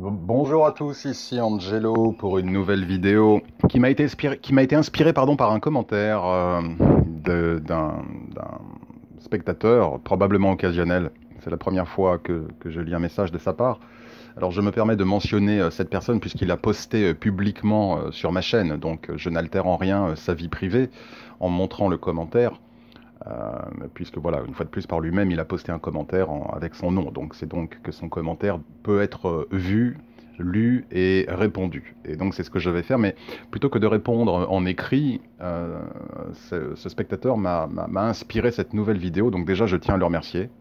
Bonjour à tous, ici Angelo pour une nouvelle vidéo qui m'a été inspirée pardon, par un commentaire d'un spectateur, probablement occasionnel. C'est la première fois que je lis un message de sa part. Alors je me permets de mentionner cette personne puisqu'il a posté publiquement sur ma chaîne, donc je n'altère en rien sa vie privée en montrant le commentaire. Puisque voilà, une fois de plus par lui-même, il a posté un commentaire avec son nom. Donc c'est donc que son commentaire peut être vu, lu et répondu. Et donc c'est ce que je vais faire. Mais plutôt que de répondre en écrit, ce spectateur m'a inspiré cette nouvelle vidéo. Donc déjà, je tiens à le remercier.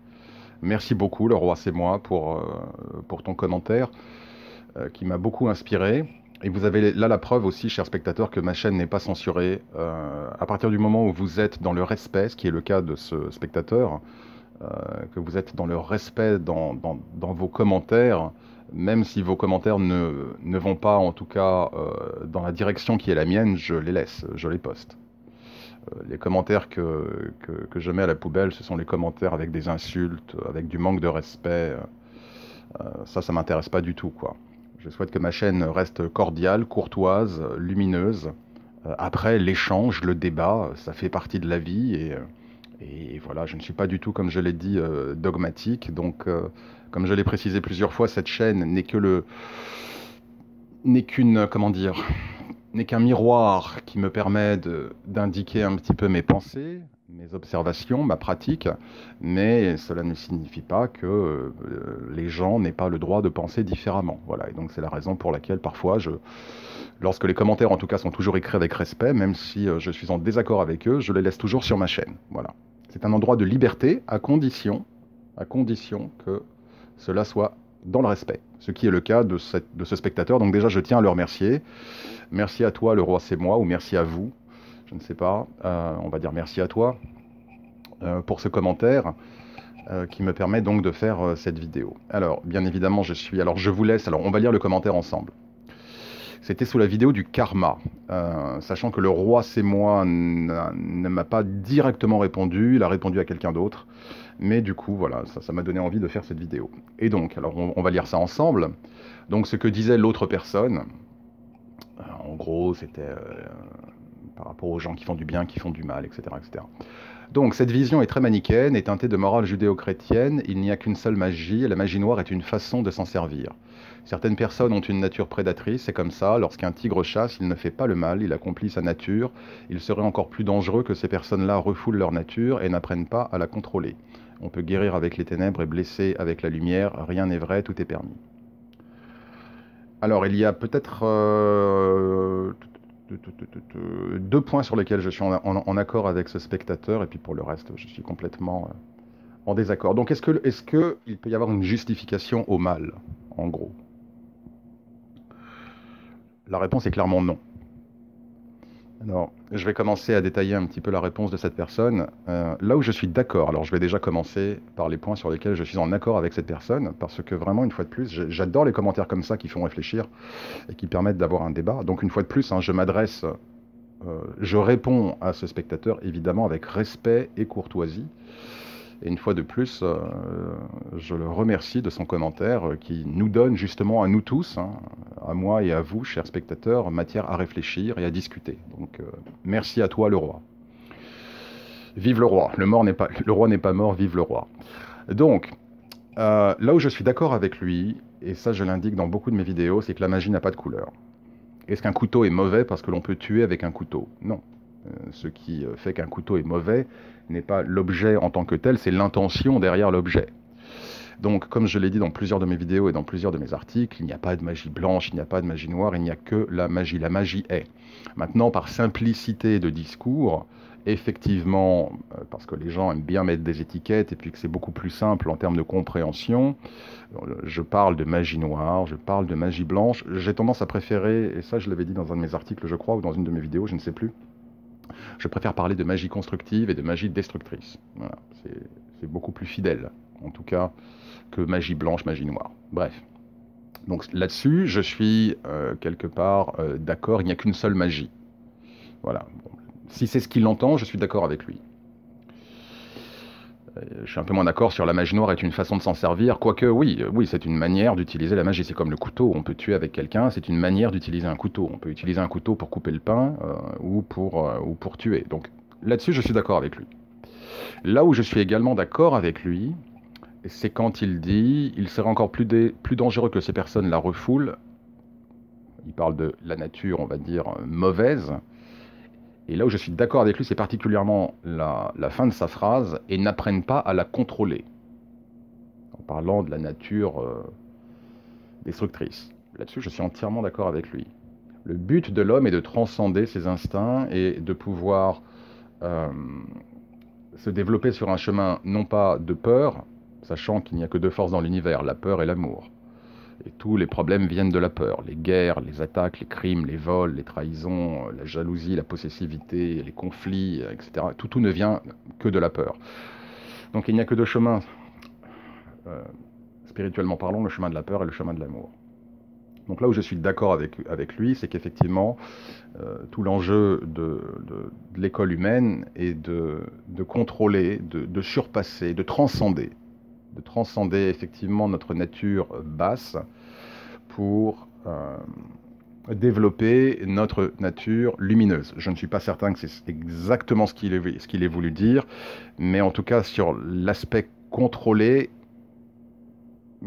Merci beaucoup, le roi c'est moi, pour ton commentaire qui m'a beaucoup inspiré. Et vous avez là la preuve aussi, chers spectateurs, que ma chaîne n'est pas censurée. À partir du moment où vous êtes dans le respect, ce qui est le cas de ce spectateur, que vous êtes dans le respect dans vos commentaires, même si vos commentaires ne vont pas, en tout cas, dans la direction qui est la mienne, je les laisse, je les poste. Les commentaires que je mets à la poubelle, ce sont les commentaires avec des insultes, avec du manque de respect. Ça m'intéresse pas du tout, quoi. Je souhaite que ma chaîne reste cordiale, courtoise, lumineuse. Après, l'échange, le débat, ça fait partie de la vie et voilà, je ne suis pas du tout, comme je l'ai dit, dogmatique. Donc, comme je l'ai précisé plusieurs fois, cette chaîne n'est qu'une, comment dire, n'est qu'un miroir qui me permet d'indiquer un petit peu mes pensées, mes observations, ma pratique, mais cela ne signifie pas que les gens n'aient pas le droit de penser différemment. Voilà, et donc c'est la raison pour laquelle parfois, lorsque les commentaires en tout cas sont toujours écrits avec respect, même si je suis en désaccord avec eux, je les laisse toujours sur ma chaîne. Voilà. C'est un endroit de liberté à condition que cela soit dans le respect, ce qui est le cas de ce spectateur. Donc déjà, je tiens à le remercier. Merci à toi, le roi c'est moi, ou merci à vous, je ne sais pas, on va dire merci à toi pour ce commentaire qui me permet donc de faire cette vidéo. Alors, bien évidemment, alors je vous laisse, alors on va lire le commentaire ensemble. C'était sous la vidéo du karma, sachant que le roi c'est moi ne m'a pas directement répondu, il a répondu à quelqu'un d'autre, mais du coup, voilà, ça m'a donné envie de faire cette vidéo. Et donc, alors on va lire ça ensemble. Donc, ce que disait l'autre personne, en gros, c'était par rapport aux gens qui font du bien, qui font du mal, etc., etc. Donc, cette vision est très manichéenne et teintée de morale judéo-chrétienne. Il n'y a qu'une seule magie, et la magie noire est une façon de s'en servir. Certaines personnes ont une nature prédatrice, c'est comme ça. Lorsqu'un tigre chasse, il ne fait pas le mal, il accomplit sa nature. Il serait encore plus dangereux que ces personnes-là refoulent leur nature et n'apprennent pas à la contrôler. On peut guérir avec les ténèbres et blesser avec la lumière. Rien n'est vrai, tout est permis. Alors, il y a peut-être deux points sur lesquels je suis en accord avec ce spectateur, et puis pour le reste, je suis complètement en désaccord. Donc, est-ce qu'il peut y avoir une justification au mal, en gros? La réponse est clairement non. Alors, je vais commencer à détailler un petit peu la réponse de cette personne. Là où je suis d'accord, alors je vais déjà commencer par les points sur lesquels je suis en accord avec cette personne, parce que vraiment, une fois de plus, j'adore les commentaires comme ça qui font réfléchir et qui permettent d'avoir un débat. Donc, une fois de plus, hein, je réponds à ce spectateur, évidemment, avec respect et courtoisie. Et une fois de plus, je le remercie de son commentaire qui nous donne justement à nous tous, hein, à moi et à vous, chers spectateurs, matière à réfléchir et à discuter. Donc, merci à toi, le roi. Vive le roi. Le roi n'est pas mort, vive le roi. Donc, là où je suis d'accord avec lui, et ça je l'indique dans beaucoup de mes vidéos, c'est que la magie n'a pas de couleur. Est-ce qu'un couteau est mauvais parce que l'on peut tuer avec un couteau? Non. Ce qui fait qu'un couteau est mauvais n'est pas l'objet en tant que tel, c'est l'intention derrière l'objet. Donc, comme je l'ai dit dans plusieurs de mes vidéos et dans plusieurs de mes articles, il n'y a pas de magie blanche, il n'y a pas de magie noire, il n'y a que la magie. La magie est. Maintenant, par simplicité de discours, effectivement, parce que les gens aiment bien mettre des étiquettes et puis que c'est beaucoup plus simple en termes de compréhension, je parle de magie noire, je parle de magie blanche. J'ai tendance à préférer, et ça je l'avais dit dans un de mes articles, je crois, ou dans une de mes vidéos, je ne sais plus, je préfère parler de magie constructive et de magie destructrice. Voilà, c'est beaucoup plus fidèle, en tout cas, que magie blanche, magie noire. Bref. Donc là-dessus, je suis quelque part d'accord, il n'y a qu'une seule magie. Voilà. Bon. Si c'est ce qu'il entend, je suis d'accord avec lui. Je suis un peu moins d'accord sur la magie noire est une façon de s'en servir, quoique oui, oui, c'est une manière d'utiliser la magie. C'est comme le couteau, on peut tuer avec quelqu'un, c'est une manière d'utiliser un couteau. On peut utiliser un couteau pour couper le pain ou pour tuer. Donc là-dessus, je suis d'accord avec lui. Là où je suis également d'accord avec lui, c'est quand il dit il serait encore plus dangereux que ces personnes la refoulent. Il parle de la nature, on va dire, mauvaise. Et là où je suis d'accord avec lui, c'est particulièrement la fin de sa phrase, et n'apprennent pas à la contrôler, en parlant de la nature destructrice. Là-dessus, je suis entièrement d'accord avec lui. Le but de l'homme est de transcender ses instincts et de pouvoir euh, se développer sur un chemin non pas de peur, sachant qu'il n'y a que deux forces dans l'univers, la peur et l'amour. Et tous les problèmes viennent de la peur. Les guerres, les attaques, les crimes, les vols, les trahisons, la jalousie, la possessivité, les conflits, etc. Tout ne vient que de la peur. Donc il n'y a que deux chemins, euh, spirituellement parlant, le chemin de la peur et le chemin de l'amour. Donc là où je suis d'accord avec lui, c'est qu'effectivement, tout l'enjeu de l'école humaine est de contrôler, de surpasser, de transcender effectivement notre nature basse pour développer notre nature lumineuse. Je ne suis pas certain que c'est exactement ce qu'il est voulu dire, mais en tout cas sur l'aspect contrôlé,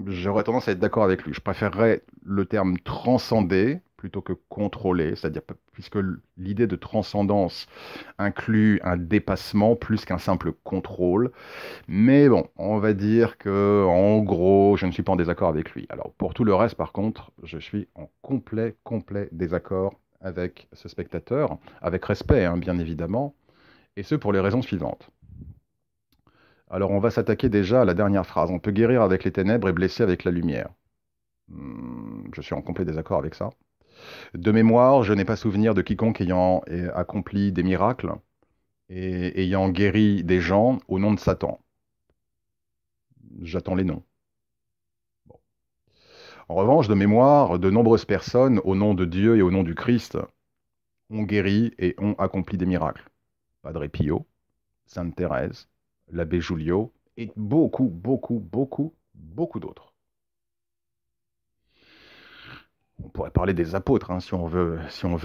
j'aurais tendance à être d'accord avec lui. Je préférerais le terme transcender plutôt que contrôler, c'est-à-dire puisque l'idée de transcendance inclut un dépassement plus qu'un simple contrôle. Mais bon, on va dire que, en gros, je ne suis pas en désaccord avec lui. Alors, pour tout le reste, par contre, je suis en complet désaccord avec ce spectateur, avec respect, hein, bien évidemment, et ce pour les raisons suivantes. Alors, on va s'attaquer déjà à la dernière phrase. On peut guérir avec les ténèbres et blesser avec la lumière. Je suis en complet désaccord avec ça. De mémoire, je n'ai pas souvenir de quiconque ayant accompli des miracles et ayant guéri des gens au nom de Satan. J'attends les noms. En revanche, de mémoire, de nombreuses personnes, au nom de Dieu et au nom du Christ, ont guéri et ont accompli des miracles. Padre Pio, Sainte Thérèse, l'abbé Julio, et beaucoup d'autres. On pourrait parler des apôtres, hein, si on veut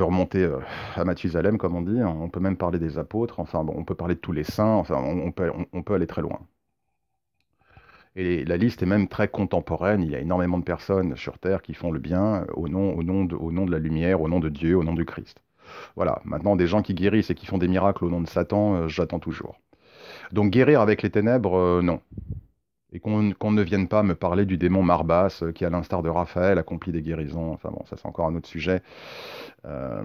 remonter à Mathusalem, comme on dit. Hein. On peut même parler des apôtres, enfin bon, on peut parler de tous les saints, enfin on peut aller très loin. Et la liste est même très contemporaine. Il y a énormément de personnes sur Terre qui font le bien au nom de la lumière, au nom de Dieu, au nom du Christ. Voilà. Maintenant, des gens qui guérissent et qui font des miracles au nom de Satan, j'attends toujours. Donc guérir avec les ténèbres, non. Et qu'on ne vienne pas me parler du démon Marbas qui, à l'instar de Raphaël, accomplit des guérisons. Enfin bon, ça c'est encore un autre sujet. Euh,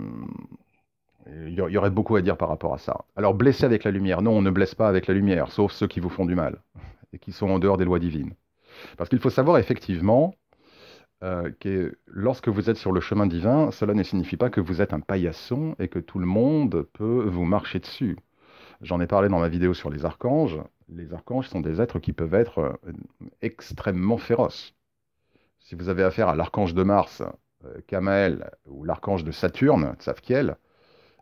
il y aurait beaucoup à dire par rapport à ça. Alors blesser avec la lumière, non, on ne blesse pas avec la lumière, sauf ceux qui vous font du mal et qui sont en dehors des lois divines. Parce qu'il faut savoir effectivement que lorsque vous êtes sur le chemin divin, cela ne signifie pas que vous êtes un paillasson et que tout le monde peut vous marcher dessus. J'en ai parlé dans ma vidéo sur les archanges. Les archanges sont des êtres qui peuvent être extrêmement féroces. Si vous avez affaire à l'archange de Mars, Kamael, ou l'archange de Saturne, Tzafkiel,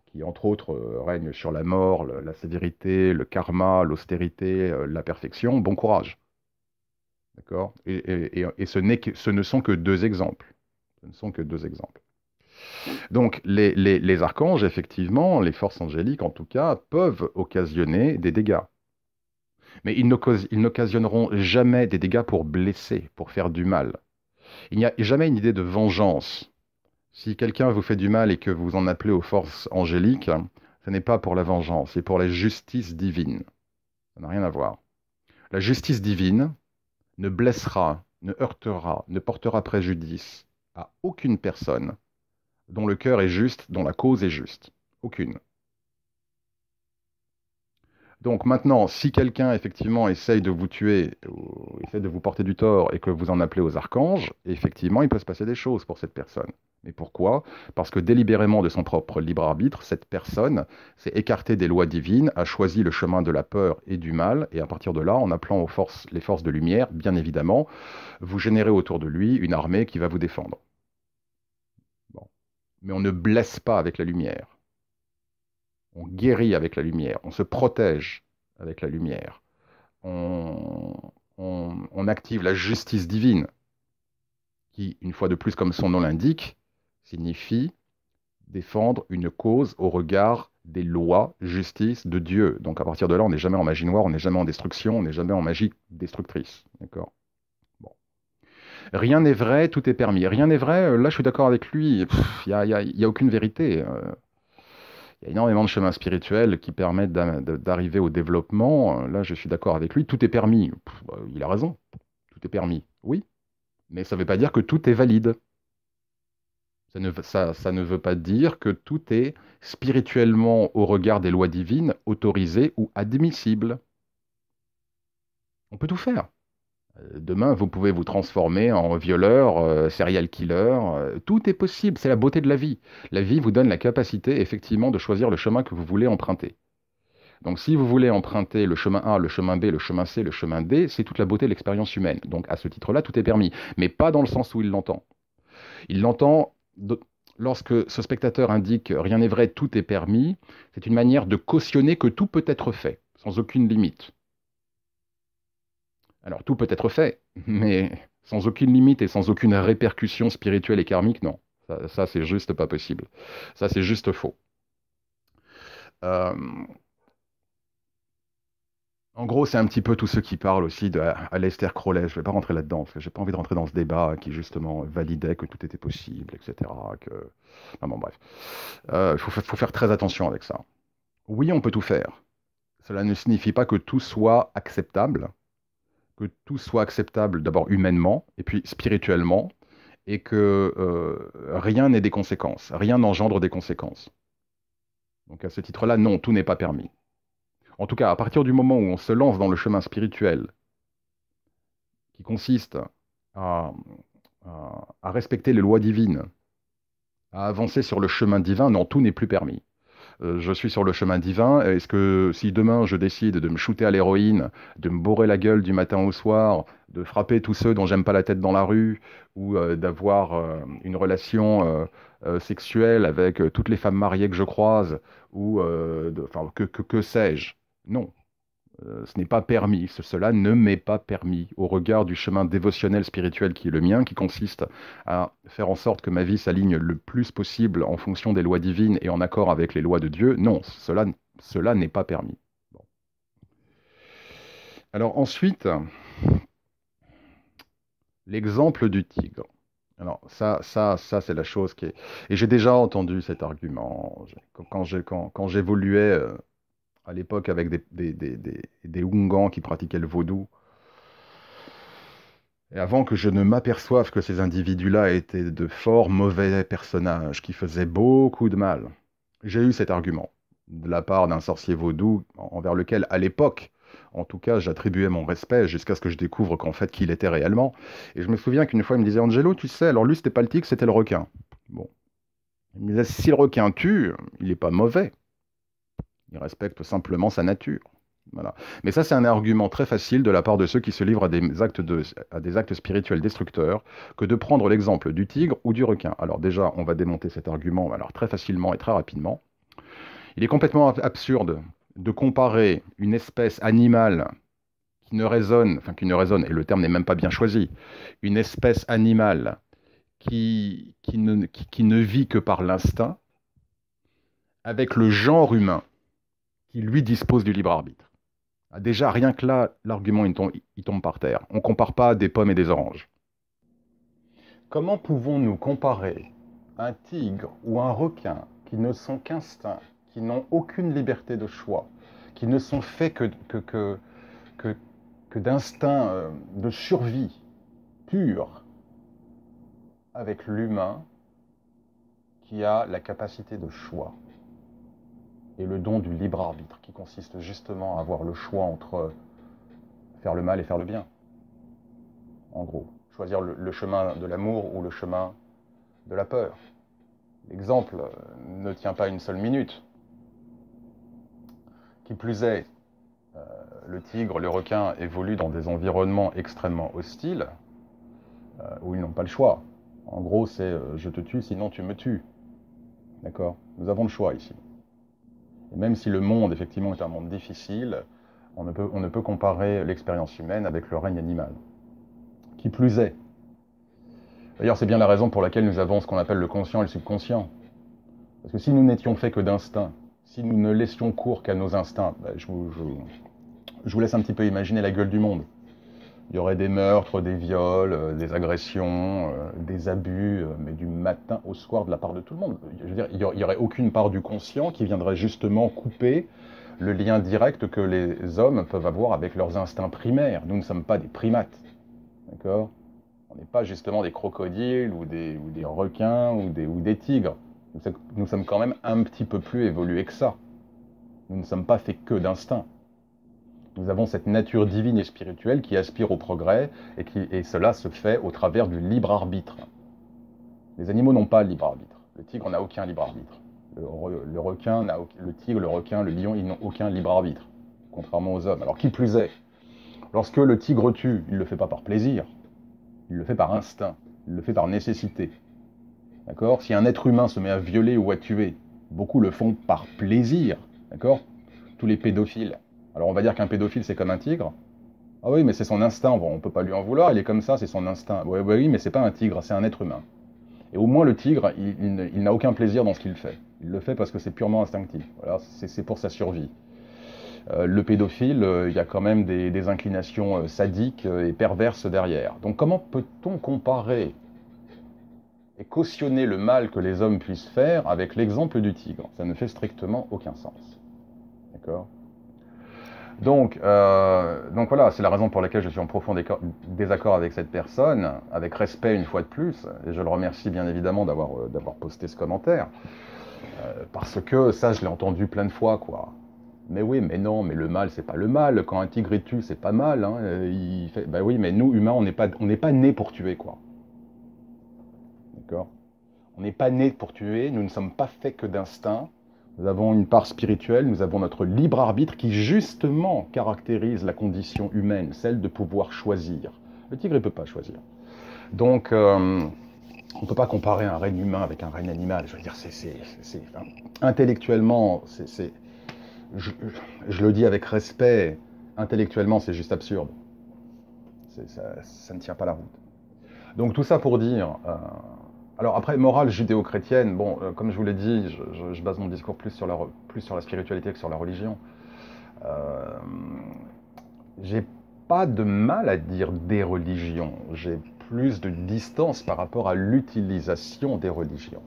qui entre autres règne sur la mort, la sévérité, le karma, l'austérité, la perfection, bon courage. D'accord? Et ce ne sont que deux exemples. Ce ne sont que deux exemples. Donc, les archanges, effectivement, les forces angéliques, en tout cas, peuvent occasionner des dégâts. Mais ils n'occasionneront jamais des dégâts pour blesser, pour faire du mal. Il n'y a jamais une idée de vengeance. Si quelqu'un vous fait du mal et que vous en appelez aux forces angéliques, ce n'est pas pour la vengeance, c'est pour la justice divine. Ça n'a rien à voir. La justice divine ne blessera, ne heurtera, ne portera préjudice à aucune personne dont le cœur est juste, dont la cause est juste. Aucune. Donc maintenant, si quelqu'un effectivement essaye de vous tuer, ou essaye de vous porter du tort et que vous en appelez aux archanges, effectivement, il peut se passer des choses pour cette personne. Mais pourquoi? Parce que délibérément de son propre libre arbitre, cette personne s'est écartée des lois divines, a choisi le chemin de la peur et du mal, et à partir de là, en appelant les forces de lumière, bien évidemment, vous générez autour de lui une armée qui va vous défendre. Bon. Mais on ne blesse pas avec la lumière. On guérit avec la lumière, on se protège avec la lumière. on, on active la justice divine, qui, une fois de plus, comme son nom l'indique, signifie défendre une cause au regard des lois, justice de Dieu. Donc à partir de là, on n'est jamais en magie noire, on n'est jamais en destruction, on n'est jamais en magie destructrice. D'accord? Bon. Rien n'est vrai, tout est permis. Rien n'est vrai, là je suis d'accord avec lui, il n'y a aucune vérité. Il y a énormément de chemins spirituels qui permettent d'arriver au développement. Là je suis d'accord avec lui, tout est permis. Il a raison, tout est permis. Oui, mais ça ne veut pas dire que tout est valide. Ça ne veut pas dire que tout est spirituellement, au regard des lois divines, autorisé ou admissible. On peut tout faire. Demain, vous pouvez vous transformer en violeur, serial killer. Tout est possible. C'est la beauté de la vie. La vie vous donne la capacité, effectivement, de choisir le chemin que vous voulez emprunter. Donc, si vous voulez emprunter le chemin A, le chemin B, le chemin C, le chemin D, c'est toute la beauté de l'expérience humaine. Donc, à ce titre-là, tout est permis. Mais pas dans le sens où il l'entend. Il l'entend lorsque ce spectateur indique rien n'est vrai, tout est permis. C'est une manière de cautionner que tout peut être fait, sans aucune limite. Alors, tout peut être fait, mais sans aucune limite et sans aucune répercussion spirituelle et karmique, non. Ça c'est juste pas possible. Ça, c'est juste faux. Euh, En gros, c'est un petit peu tous ceux qui parlent aussi de Aleister Crowley. Je ne vais pas rentrer là-dedans, parce que j'ai pas envie de rentrer dans ce débat qui, justement, validait que tout était possible, etc. Que... Enfin, bon, bref. Faut faire très attention avec ça. Oui, on peut tout faire. Cela ne signifie pas que tout soit acceptable, que tout soit acceptable d'abord humainement, et puis spirituellement, et que rien n'ait des conséquences, rien n'engendre des conséquences. Donc à ce titre-là, non, tout n'est pas permis. En tout cas, à partir du moment où on se lance dans le chemin spirituel, qui consiste à, à respecter les lois divines, à avancer sur le chemin divin, non, tout n'est plus permis. Je suis sur le chemin divin. Est-ce que si demain je décide de me shooter à l'héroïne, de me bourrer la gueule du matin au soir, de frapper tous ceux dont j'aime pas la tête dans la rue, ou d'avoir une relation sexuelle avec toutes les femmes mariées que je croise, ou enfin, que sais-je? Non, ce n'est pas permis. Cela ne m'est pas permis au regard du chemin dévotionnel spirituel qui est le mien, qui consiste à faire en sorte que ma vie s'aligne le plus possible en fonction des lois divines et en accord avec les lois de Dieu. Non, cela n'est pas permis. Bon. Alors ensuite, l'exemple du tigre. Alors ça c'est la chose qui est... Et j'ai déjà entendu cet argument quand j'évoluais à l'époque avec des Oungans qui pratiquaient le vaudou. Et avant que je ne m'aperçoive que ces individus-là étaient de forts mauvais personnages qui faisaient beaucoup de mal, j'ai eu cet argument de la part d'un sorcier vaudou envers lequel, à l'époque, en tout cas, j'attribuais mon respect jusqu'à ce que je découvre qu'en fait, qui il était réellement. Et je me souviens qu'une fois, il me disait, Angelo, tu sais, alors lui, c'était pas le tigre, c'était le requin. Bon. Il me disait, si le requin tue, il n'est pas mauvais. Il respecte simplement sa nature. Voilà. Mais ça, c'est un argument très facile de la part de ceux qui se livrent à des actes spirituels destructeurs que de prendre l'exemple du tigre ou du requin. Alors déjà, on va démonter cet argument alors, très facilement et très rapidement. Il est complètement absurde de comparer une espèce animale qui ne résonne, et le terme n'est même pas bien choisi, une espèce animale qui ne vit que par l'instinct, avec le genre humain qui, lui, dispose du libre arbitre. Déjà, rien que là, l'argument il tombe par terre. On ne compare pas des pommes et des oranges. Comment pouvons-nous comparer un tigre ou un requin qui ne sont qu'instincts, qui n'ont aucune liberté de choix, qui ne sont faits que d'instincts de survie pur, avec l'humain qui a la capacité de choix et le don du libre arbitre, qui consiste justement à avoir le choix entre faire le mal et faire le bien. En gros, choisir le chemin de l'amour ou le chemin de la peur. L'exemple ne tient pas une seule minute. Qui plus est, le tigre, le requin évoluent dans des environnements extrêmement hostiles, où ils n'ont pas le choix. En gros, c'est je te tue, sinon tu me tues. D'accord? Nous avons le choix ici. Et même si le monde, effectivement, est un monde difficile, On ne peut comparer l'expérience humaine avec le règne animal. Qui plus est. D'ailleurs, c'est bien la raison pour laquelle nous avons ce qu'on appelle le conscient et le subconscient. Parce que si nous n'étions faits que d'instincts, si nous ne laissions cours qu'à nos instincts, je vous laisse un petit peu imaginer la gueule du monde. Il y aurait des meurtres, des viols, des agressions, des abus, mais du matin au soir de la part de tout le monde. Je veux dire, il n'y aurait aucune part du conscient qui viendrait justement couper le lien direct que les hommes peuvent avoir avec leurs instincts primaires. Nous ne sommes pas des primates, d'accord? On n'est pas justement des crocodiles ou des requins ou des tigres. Nous sommes quand même un petit peu plus évolués que ça. Nous ne sommes pas faits que d'instinct. Nous avons cette nature divine et spirituelle qui aspire au progrès et cela se fait au travers du libre arbitre. Les animaux n'ont pas le libre arbitre. Le tigre n'a aucun libre arbitre. Le tigre, le requin, le lion, ils n'ont aucun libre arbitre, contrairement aux hommes. Alors qui plus est, lorsque le tigre tue, il ne le fait pas par plaisir, il le fait par instinct, il le fait par nécessité. D'accord? Si un être humain se met à violer ou à tuer, beaucoup le font par plaisir. D'accord? Tous les pédophiles. Alors on va dire qu'un pédophile c'est comme un tigre. Ah oui, mais c'est son instinct. Bon, on ne peut pas lui en vouloir, il est comme ça, c'est son instinct. Oui, mais c'est pas un tigre, c'est un être humain. Et au moins le tigre, il n'a aucun plaisir dans ce qu'il fait. Il le fait parce que c'est purement instinctif. Voilà, c'est pour sa survie. Le pédophile, il y a quand même des inclinations sadiques et perverses derrière. Donc comment peut-on comparer et cautionner le mal que les hommes puissent faire avec l'exemple du tigre? Ça ne fait strictement aucun sens. D'accord? Donc voilà, c'est la raison pour laquelle je suis en profond désaccord avec cette personne, avec respect une fois de plus, et je le remercie bien évidemment d'avoir posté ce commentaire, parce que ça je l'ai entendu plein de fois, quoi. Mais oui, mais non, mais le mal c'est pas le mal, quand un tigre tue c'est pas mal, hein. Bah oui, mais nous humains on n'est pas nés pour tuer, quoi. D'accord? On n'est pas nés pour tuer, nous ne sommes pas faits que d'instinct. Nous avons une part spirituelle, nous avons notre libre arbitre qui justement caractérise la condition humaine, celle de pouvoir choisir. Le tigre ne peut pas choisir. Donc on ne peut pas comparer un règne humain avec un règne animal. Je veux dire, intellectuellement, je le dis avec respect, intellectuellement c'est juste absurde. Ça ne tient pas la route. Donc tout ça pour dire... alors après, morale judéo-chrétienne, bon, comme je vous l'ai dit, je base mon discours plus sur la spiritualité que sur la religion. J'ai pas de mal à dire des religions, j'ai plus de distance par rapport à l'utilisation des religions.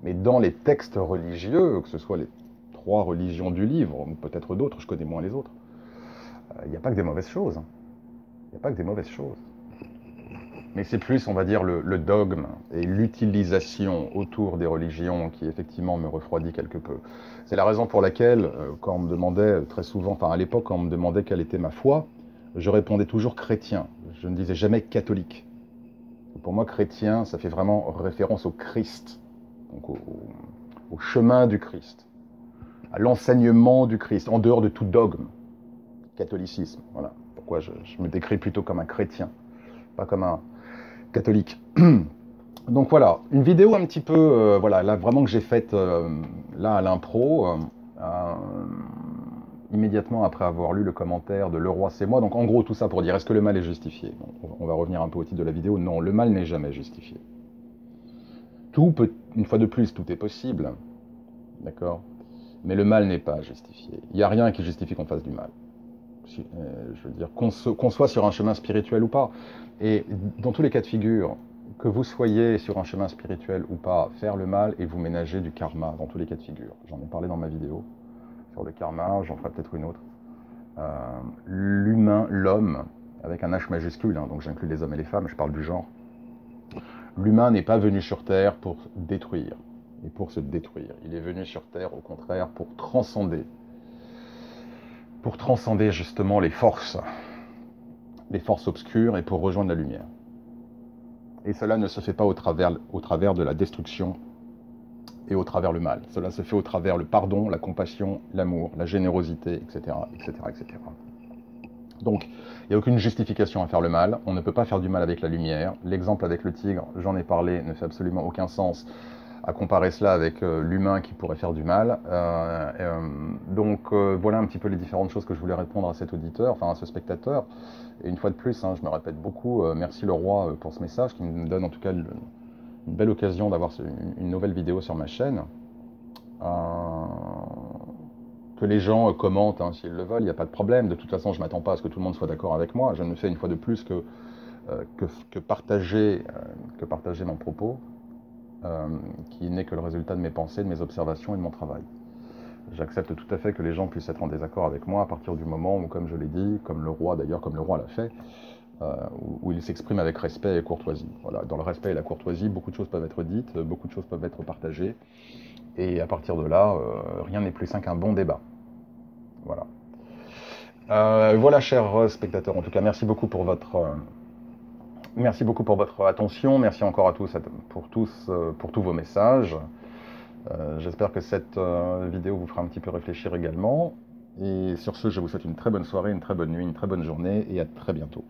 Mais dans les textes religieux, que ce soit les 3 religions du livre, ou peut-être d'autres, je connais moins les autres, il n'y a pas que des mauvaises choses. Il n'y a pas que des mauvaises choses. Mais c'est plus, on va dire, le dogme et l'utilisation autour des religions qui, effectivement, me refroidit quelque peu. C'est la raison pour laquelle, quand on me demandait très souvent, enfin à l'époque, quand on me demandait quelle était ma foi, je répondais toujours chrétien. Je ne disais jamais catholique. Pour moi, chrétien, ça fait vraiment référence au Christ, donc au chemin du Christ, à l'enseignement du Christ, en dehors de tout dogme, catholicisme. Voilà pourquoi je me décris plutôt comme un chrétien, pas comme un catholique. Donc voilà, une vidéo un petit peu, voilà, là vraiment que j'ai faite là à l'impro, immédiatement après avoir lu le commentaire de Le Roi c'est moi. Donc en gros tout ça pour dire, est-ce que le mal est justifié? Donc, on va revenir un peu au titre de la vidéo. Non, le mal n'est jamais justifié. Tout peut, une fois de plus, tout est possible, d'accord? Mais le mal n'est pas justifié. Il n'y a rien qui justifie qu'on fasse du mal. Je veux dire, qu'on soit sur un chemin spirituel ou pas. Et dans tous les cas de figure, que vous soyez sur un chemin spirituel ou pas, faire le mal et vous ménager du karma, dans tous les cas de figure. J'en ai parlé dans ma vidéo sur le karma, j'en ferai peut-être une autre. L'humain, l'homme, avec un H majuscule, hein, donc j'inclus les hommes et les femmes, je parle du genre. L'humain n'est pas venu sur Terre pour détruire et pour se détruire. Il est venu sur Terre, au contraire, pour transcender justement les forces obscures et pour rejoindre la lumière. Et cela ne se fait pas au travers de la destruction et au travers le mal. Cela se fait au travers le pardon, la compassion, l'amour, la générosité, etc., etc., etc. Donc, il n'y a aucune justification à faire le mal. On ne peut pas faire du mal avec la lumière. L'exemple avec le tigre, j'en ai parlé, ne fait absolument aucun sens. à comparer cela avec l'humain qui pourrait faire du mal. Donc voilà un petit peu les différentes choses que je voulais répondre à cet auditeur, enfin à ce spectateur. Et une fois de plus, hein, je me répète beaucoup, merci le roi pour ce message qui me donne en tout cas une belle occasion d'avoir une nouvelle vidéo sur ma chaîne. Que les gens commentent hein, s'ils le veulent, il n'y a pas de problème. De toute façon, je ne m'attends pas à ce que tout le monde soit d'accord avec moi. Je ne fais une fois de plus que partager mon propos, qui n'est que le résultat de mes pensées, de mes observations et de mon travail. J'accepte tout à fait que les gens puissent être en désaccord avec moi à partir du moment où, comme je l'ai dit, comme le roi d'ailleurs, comme le roi l'a fait, où il s'exprime avec respect et courtoisie. Voilà, dans le respect et la courtoisie, beaucoup de choses peuvent être dites, beaucoup de choses peuvent être partagées, et à partir de là, rien n'est plus sain qu'un bon débat. Voilà. Voilà, chers spectateurs, en tout cas, merci beaucoup pour votre attention. Merci encore à tous pour tous vos messages. J'espère que cette vidéo vous fera un petit peu réfléchir également. Et sur ce, je vous souhaite une très bonne soirée, une très bonne nuit, une très bonne journée et à très bientôt.